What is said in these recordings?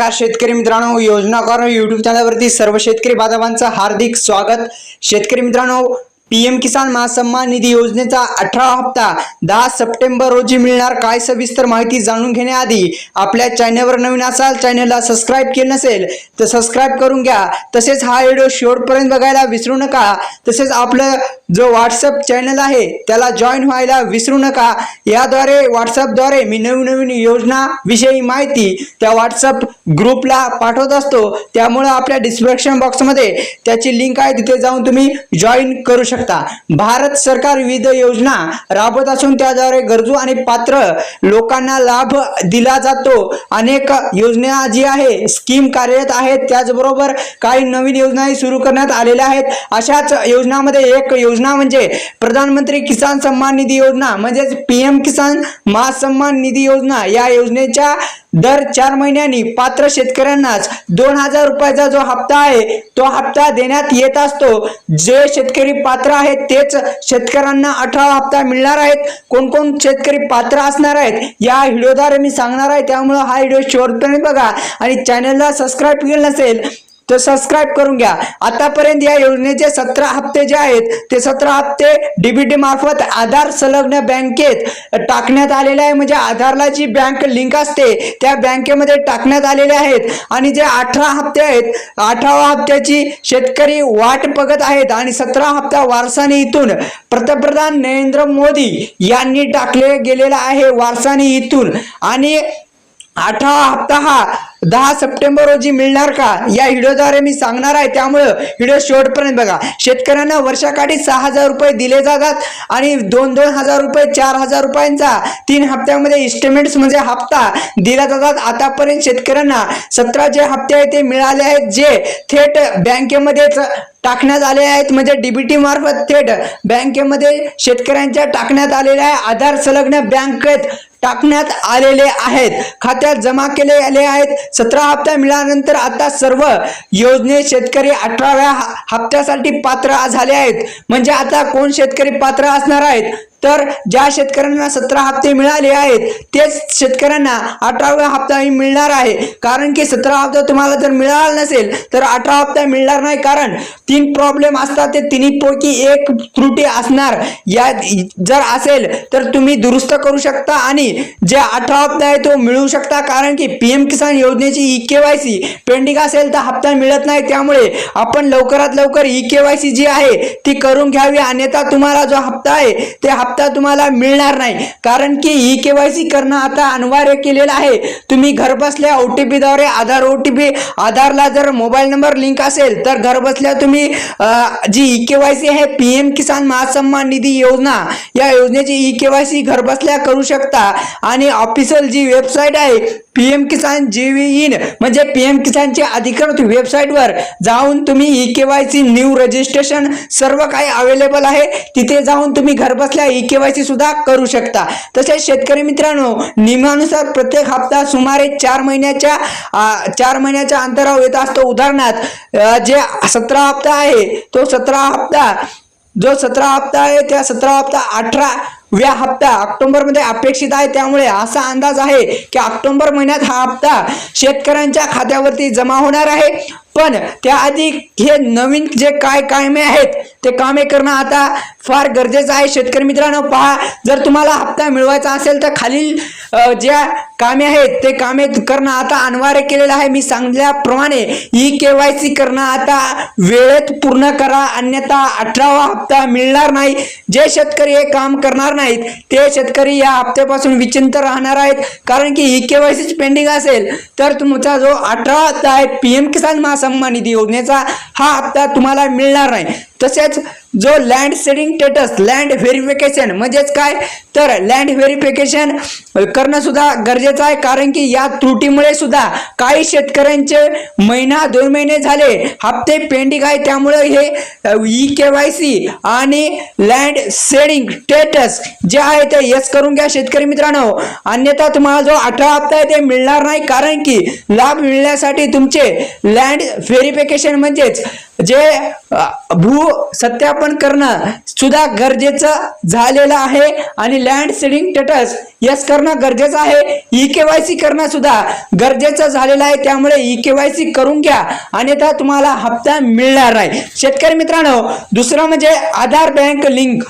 नमस्कार शेतकरी मित्रांनो, योजनाकार यूट्यूब चॅनलवरती सर्व शेतकरी बांधवांचं हार्दिक स्वागत। शेतकरी मित्रांनो, पीएम किसान महासन्मान निधी योजनेचा 18वा हप्ता 10 सप्टेंबर रोजी मिळणार। काय सविस्तर माहिती जाणून घेण्याआधी आपल्या चॅनलवर नवीन असाल, चॅनलला सबस्क्राइब केले नसेल तर सबस्क्राइब करून घ्या। तसेच हा व्हिडिओ शेवटपर्यंत बघायला विसरू नका। तसेच आपलं जो व्हॉट्सअप चॅनल आहे त्याला जॉईन व्हायला विसरू नका। याद्वारे व्हॉट्सअपद्वारे मी नवीन योजना विषयी माहिती त्या व्हॉट्सअप ग्रुपला पाठवत असतो। त्यामुळे आपल्या डिस्क्रिप्शन बॉक्समध्ये त्याची लिंक आहे, तिथे जाऊन तुम्ही जॉईन करू शकता। भारत सरकार विविध योजना राबवत असून त्याद्वारे गरजू आणि पात्र लोकांना लाभ दिला जातो। अनेक योजना जी आहे स्कीम कार्यरत आहेत, त्याचबरोबर काही नवीन योजनाही सुरू करण्यात आलेल्या आहेत। अशाच योजनांमध्ये एक योजना म्हणजे प्रधानमंत्री किसान सन्मान निधी योजना म्हणजेच पीएम किसान महासन्मान निधी योजना। या योजनेच्या दर 4 महिन्यांनी पात्र शेतकऱ्यांनाच 2000 रुपयाचा जो हप्ता आहे तो हप्ता देण्यात येत असतो। जे शेतकरी पात्र आहेत तेच शेतकऱ्यांना 18वा हप्ता मिळणार आहेत। कोण कोण शेतकरी पात्र असणार आहेत या व्हिडिओद्वारे मी सांगणार आहे, त्यामुळे हा व्हिडिओ शेवटपर्यंत बघा आणि चॅनलला सबस्क्राइब केले नसेल तर सबस्क्राइब करून घ्या। आतापर्यंत या योजनेचे 17 हप्ते जे आहेत ते 17 हप्ते डीबीटी मार्फत आधार संलग्न बँकेत टाकण्यात आलेले आहे। म्हणजे आधारला जी बँक लिंक असते त्या बँकेमध्ये टाकण्यात आलेले आहेत। आणि जे 18 हप्ते आहेत, 18व्या हप्त्याची शेतकरी वाट बघत आहेत आणि 17 हप्ता वारसाने इथून पंतप्रधान नरेंद्र मोदी यांनी टाकले गेलेला आहे वारसाने इथून। आणि 18वा हप्ता हा 10 सप्टेंबर रोजी मिळणार का या व्हिडिओद्वारे मी सांगणार आहे, त्यामुळे व्हिडिओ शेवटपर्यंत बघा। शेतकऱ्यांना वर्षाकाठी 6000 रुपये दिले जातात आणि 2,000 रुपये 4000 रुपयांचा 3 हप्त्यामध्ये इन्स्टॉलमेंट्स म्हणजे हप्ता दिला जातात। आतापर्यंत शेतकऱ्यांना 17 जे हप्ते आहेत ते मिळाले आहेत, जे थेट बँकेमध्येच टाकण्यात आले आहेत। म्हणजे डीबीटी मार्फत थेट बँकेमध्ये शेतकऱ्यांच्या टाकण्यात आलेले आहे। आधार संलग्न बँकेत टाकण्यात आलेले आहेत, खात्यात जमा केले आले आहेत। 17 हप्ता मिळाल्यानंतर आता सर्व योजने शेतकरी 18व्या हप्त्यासाठी पात्र झाले आहेत। म्हणजे आता कोण शेतकरी पात्र असणार आहेत तर ज्या शेतकऱ्यांना 17 हप्ते मिळाले आहेत तेच शेतकऱ्यांना 18वा हप्ताही मिळणार आहे। कारण की 17 हप्ता तुम्हाला जर मिळाला नसेल तर 18 हप्ता मिळणार नाही, कारण 3 प्रॉब्लेम असतात, ते तिन्हीपैकी एक त्रुटी असणार। या जर असेल तर तुम्ही दुरुस्त करू शकता आणि जे 18 हप्ता आहे तो मिळू शकता। कारण की पीएम किसान योजनेची ई-केवायसी पेंडिंग असेल तर हप्ता मिळत नाही, त्यामुळे आपण लवकरात लवकर ई-केवायसी जी आहे ती करून घ्यावी, अन्यथा तुम्हाला जो हप्ता आहे ते हप्ता तुम्हाला मिळणार नाही। कारण की ई-केवायसी करणं आता अनिवार्य केलेलं आहे। तुम्ही घर बसल्या OTP द्वारे आधारला जर मोबाईल नंबर लिंक असेल तर घर बसल्या तुम्ही जी ई-केवायसी आहे पीएम किसान महासन्मान निधी योजना या योजनेची ई-केवायसी घर बसल्या करू शकता। आणि ऑफिशियल जी वेबसाईट आहे पीएम किसान JVIN म्हणजे पीएम किसानची अधिकृत वेबसाईटवर जाऊन तुम्ही ई-केवायसी न्यू रजिस्ट्रेशन सर्व काही अवेलेबल आहे, तिथे जाऊन तुम्ही घर बसल्या ई-केवायसी सुद्धा करू शकता। तसेच शेतकरी मित्रांनो, नियमानुसार प्रत्येक हप्ता सुमारे 4 महिन्याच्या अंतरावर येत असतो। उदाहरणार्थ जे 17 हप्ता आहे तो 17 हप्ता आहे त्या 17 हप्ता 18व्या हप्ता ऑक्टोबर मध्ये अपेक्षित आहे। त्यामुळे असा अंदाज आहे की ऑक्टोबर महिन्यात हा हप्ता शेतकऱ्यांच्या खात्यावरती जमा होणार आहे। पण त्याआधी हे नवीन जे काय कामे आहेत ते कामे करणं आता फार गरजेचं आहे। शेतकरी मित्रांनो पहा, जर तुम्हाला हप्ता मिळवायचा असेल तर खालील ज्या कामे आहेत ते कामे करणं आता अनिवार्य केलेलं आहे। मी सांगितल्याप्रमाणे ई-केवायसी करणं आता वेळेत पूर्ण करा, अन्यथा 18वा हप्ता मिळणार नाही। जे शेतकरी हे काम करणार नाहीत ते शेतकरी या हप्त्यापासून विचिंत राहणार आहेत। कारण की ई-केवायसी पेंडिंग असेल तर तुमचा जो 18वा हप्ता आहे पीएम किसान सन्मान निधी योजनेचा हा हप्ता तुम्हाला मिळणार नाही। तसेच जो लँड सेडिंग स्टेटस लँड व्हेरिफिकेशन म्हणजेच काय तर लँड व्हेरिफिकेशन करणं सुद्धा गरजेचं आहे। कारण की या त्रुटीमुळे सुद्धा काही शेतकऱ्यांचे 1-2 महिने झाले हप्ते पेंडिंग आहे। त्यामुळे हे ई-केवायसी आणि लँड सेडिंग स्टेटस जे आहे ते यस करून घ्या शेतकरी मित्रांनो, अन्यथा तुम्हाला जो 18 हप्ता आहे ते मिळणार नाही। कारण की लाभ मिळण्यासाठी तुमचे लँड व्हेरिफिकेशन म्हणजेच जे भू सत्यापन करणं सुद्धा गरजेचं झालेलं आहे आणि लँड सीडिंग स्टेटस यस करणं गरजेचं आहे. ई-केवायसी करणं सुद्धा गरजेचं झालेलं आहे. त्यामुळे ई-केवायसी करून घ्या, अन्यथा तुम्हाला हप्ता मिळणार नाही. शेतकरी मित्रांनो, दुसरं म्हणजे आधार बँक लिंक.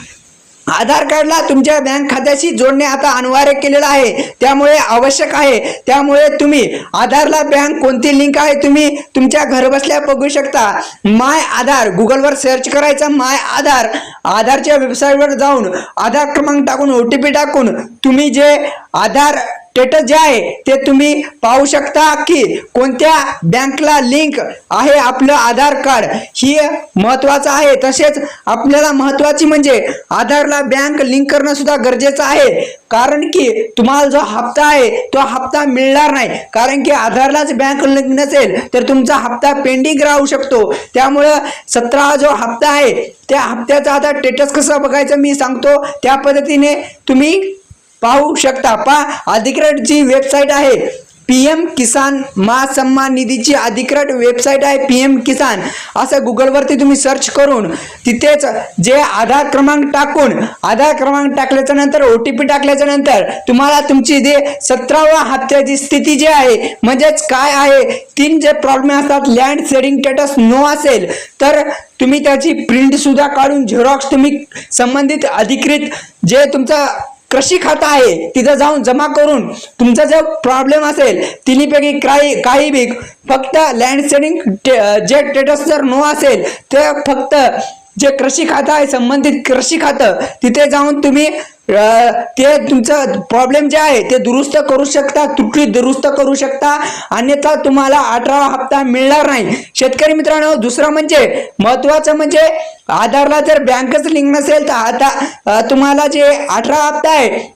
आधार कार्डला तुमच्या बँक खात्याशी जोडणे आता अनिवार्य केलेलं आहे, त्यामुळे आवश्यक आहे. त्यामुळे तुम्ही आधारला बँक कोणती लिंक आहे तुम्ही तुमच्या घर बसल्या बघू शकता. माय आधार गुगलवर सर्च करायचा, माय आधार. आधारच्या वेबसाईटवर जाऊन आधार क्रमांक टाकून OTP टाकून तुम्ही जे आधार स्टेटस जे आहे ते तुम्ही पाहू शकता की कोणत्या बँकला लिंक आहे आपलं आधार कार्ड. ही महत्वाचं आहे. तसेच आपल्याला महत्वाची म्हणजे आधारला बँक लिंक करणं सुद्धा गरजेचं आहे, कारण की तुम्हाला जो हप्ता आहे तो हप्ता मिळणार नाही. कारण की आधारलाच बँक लिंक नसेल तर तुमचा हप्ता पेंडिंग राहू शकतो. त्यामुळं 17 जो हप्ता आहे त्या हप्त्याचा आता स्टेटस कसं बघायचं मी सांगतो, त्या पद्धतीने तुम्ही पाहू शकता. अधिकृत जी वेबसाईट आहे PM किसान महासन्मान निधीची अधिकृत वेबसाईट आहे PM किसान. असं गुगलवरती तुम्ही सर्च करून तिथेच जे आधार क्रमांक टाकून आधार क्रमांक टाकल्याच्या नंतर OTP टाकल्याच्या नंतर तुम्हाला तुमची जे 17व्या हप्त्याची स्थिती जी आहे म्हणजेच काय आहे, 3 जे प्रॉब्लेम असतात, लँड सीडिंग स्टेटस नो असेल तर तुम्ही त्याची प्रिंट सुद्धा काढून झेरॉक्स तुम्ही संबंधित अधिकृत जे तुमचा कृषी खाता आहे तिथं जाऊन जमा करून तुमचा जो प्रॉब्लेम असेल तिन्हीपैकी काही बी फक्त लँड सीडिंग जे स्टेटस जर नो असेल तर फक्त जे कृषी खातं आहे संबंधित कृषी खातं तिथे जाऊन तुम्ही ते तुमचं प्रॉब्लेम जे आहे ते दुरुस्त करू शकता, त्रुटी दुरुस्त करू शकता, अन्यथा तुम्हाला 18 हप्ता मिळणार नाही. शेतकरी मित्रांनो, दुसरं म्हणजे महत्वाचं म्हणजे आधारला जर बँकच लिंक नसेल तर आता तुम्हाला जे 18 हप्ता आहे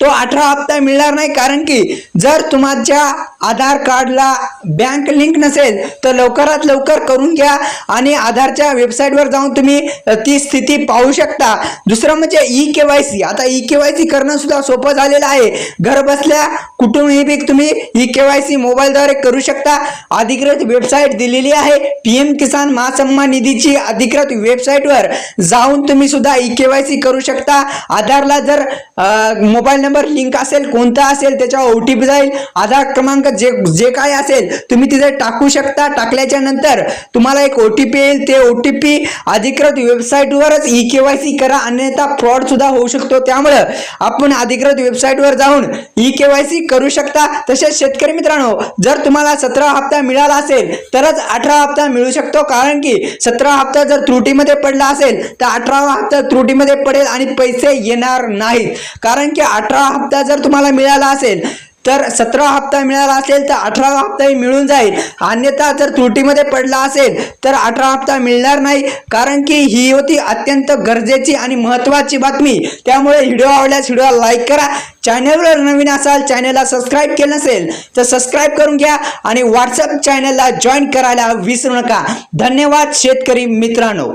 तो 18 हप्ता मिळणार नाही. कारण की जर तुमच्या आधार कार्डला बँक लिंक नसेल तर लवकरात लवकर करून घ्या आणि आधारच्या वेबसाईटवर जाऊन तुम्ही ती स्थिती पाहू शकता. दुसरं म्हणजे ई-केवायसी. आता ई-केवायसी करणं सुद्धा सोपं झालेलं आहे. घर बसल्या कुठूनही तुम्ही ई-केवायसी मोबाईलद्वारे करू शकता. अधिकृत वेबसाईट दिलेली आहे PM किसान महासन्मान निधीची अधिकृत वेबसाईटवर जाऊन तुम्ही सुद्धा ई-केवायसी करू शकता. आधारला जर मोबाईल नंबर लिंक असेल, कोणता असेल त्याच्यावर OTP जाईल. आधार क्रमांक जे काय असेल तुम्ही तिथे टाकू शकता. टाकल्याच्या नंतर तुम्हाला एक OTP येईल. ते OTP अधिकृत वेबसाईटवरच ई-केवायसी करा, अन्यथा फ्रॉड सुद्धा होऊ शकतो. त्यामुळे आपण अधिकृत वेबसाईटवर जाऊन ई-केवायसी करू शकता. तसेच शेतकरी मित्रांनो, जर तुम्हाला 17 हप्ता मिळाला असेल तरच 18 हप्ता मिळू शकतो. कारण की 17 हप्ता जर त्रुटीमध्ये पडला असेल तर 18वा हप्ता त्रुटीमध्ये पडेल आणि पैसे येणार नाहीत. कारण की 18 हप्ता जर तुम्हाला मिळाला असेल तर 17 हप्ता मिळाला असेल तर 18वा हप्ताही मिळून जाईल. अन्यथा जर त्रुटीमध्ये पडला असेल तर 18 हप्ता मिळणार नाही. कारण की ही होती अत्यंत गरजेची आणि महत्त्वाची बातमी. त्यामुळे व्हिडिओ आवडल्यास व्हिडिओला लाईक करा. चॅनलवर नवीन असाल, चॅनलला सबस्क्राईब केलं नसेल तर सबस्क्राईब करून घ्या आणि व्हॉट्सअप चॅनलला जॉईन करायला विसरू नका. धन्यवाद शेतकरी मित्रांनो.